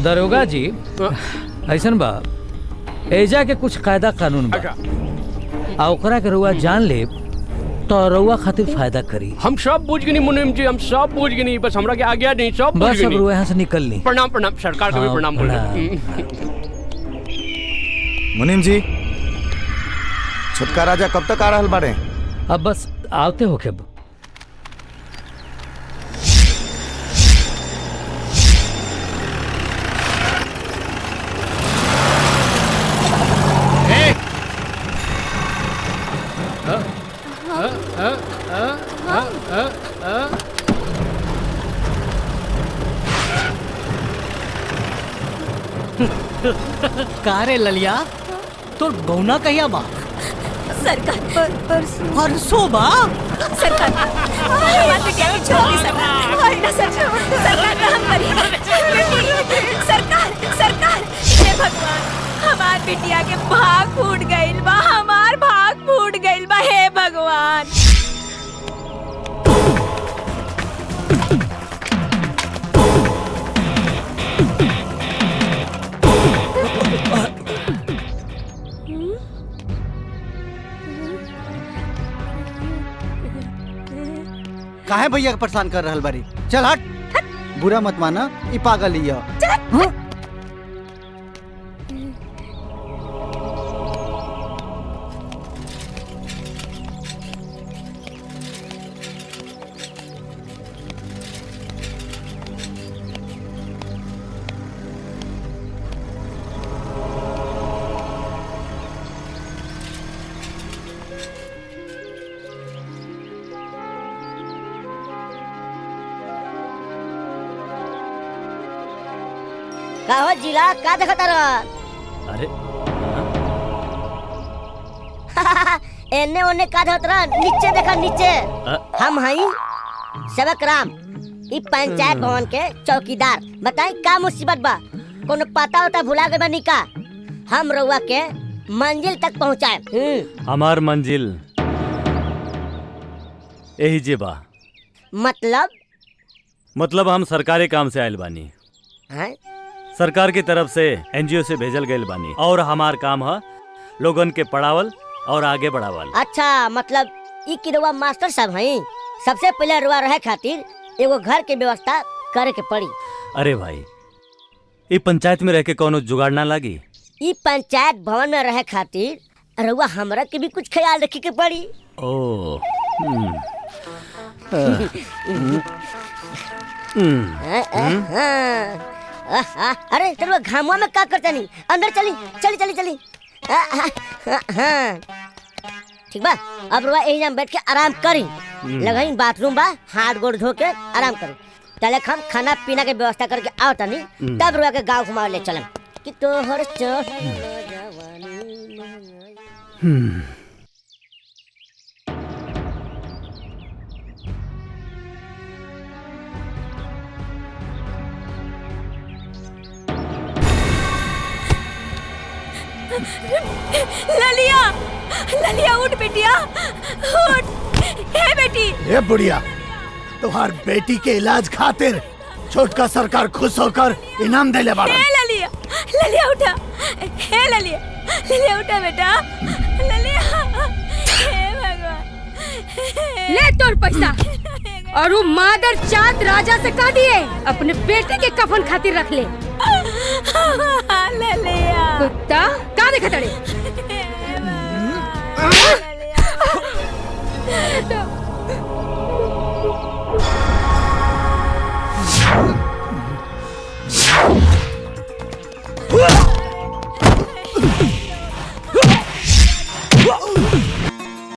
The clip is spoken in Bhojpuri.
दरोगा जी, ऐसन बा एजा के कुछ कायदा कानून बा, आ ओकरा के रउआ जान ले तो रउआ खातिर फायदा करी। हम सब बुझ गनी मुनीम जी, हम सब बुझ गनी, बस हमरा के आज्ञा नहीं, सब बुझ बस अब रउआ यहाँ से निकल ली। प्रणाम प्रणाम, सरकार को भी प्रणाम बोल। मुनीम जी, छुटका राजा कब तक आ रहल बाड़े? अब बस आवते हो के। कारे ललिया, तोर गौना कहिया बा? सरकार परसों बा? सरकार हमार बिटिया के छोड़ी सरकार, और ना सरकार रहम करी। सरकार हे भगवान, हमार बिटिया के भाग फूट गइल बा, हमार भाग फूट गइल बा, हे भगवान। काहे भैया के परेशान कर रहल बारी? चल हट। बुरा मत माना, ई पागल ही है। काहो जिला का देखता रह? अरे एने ओने का देखत रह? नीचे देखा, नीचे। हम हई सेवक राम, ई पंचायत भवन के चौकीदार। बताई का मुसीबत बा? कोनो पता होता भुला गए बानी का? हम रउआ के मंजिल तक पहुँचाए। हमार मंजिल यही जे बा। मतलब हम सरकारी काम से आयल बानी। हैं? सरकार की तरफ से एनजीओ से भेजल गए बानी, और हमार काम है लोगन के पढ़ावल और आगे बढ़ावल। अच्छा, मतलब ई की रउआ मास्टर साहब हई। सबसे पहले रुआ रहे खातिर एगो घर के व्यवस्था करे के पड़ी। अरे भाई, ये पंचायत में रह के कोनो जुगाड़ ना लगी। ई पंचायत भवन में रहे खातिर रउआ हमरा के भी कुछ ख्याल रखे के पड़ी। ओ अरे तेरे घामुआ में का करता नहीं? अंदर चली। ठीक बा, अब रुआ यही बैठ के आराम करी। लगही बाथरूम बा, हाथ गोड़ धो के आराम करी। तले हम खाना पीना के व्यवस्था करके आओ तनी, तब रुआ के गाँव घुमावे ले चलम। कि तोहर ललिया उठ बेटिया, उठ। हे बेटी। ए बुढ़िया, तुम्हार बेटी के इलाज खातिर छोटका सरकार खुश होकर इनाम देले बाड़ा। हे ललिया उठा। हे ललिया उठा बेटा। ललिया, हे भगवान। ले तोर पैसा, और वो मादर चाँद राजा से कह दिए अपने बेटे के कफन खातिर रख ले। ललिया कुत्ता का देखा तड़े? ललिया।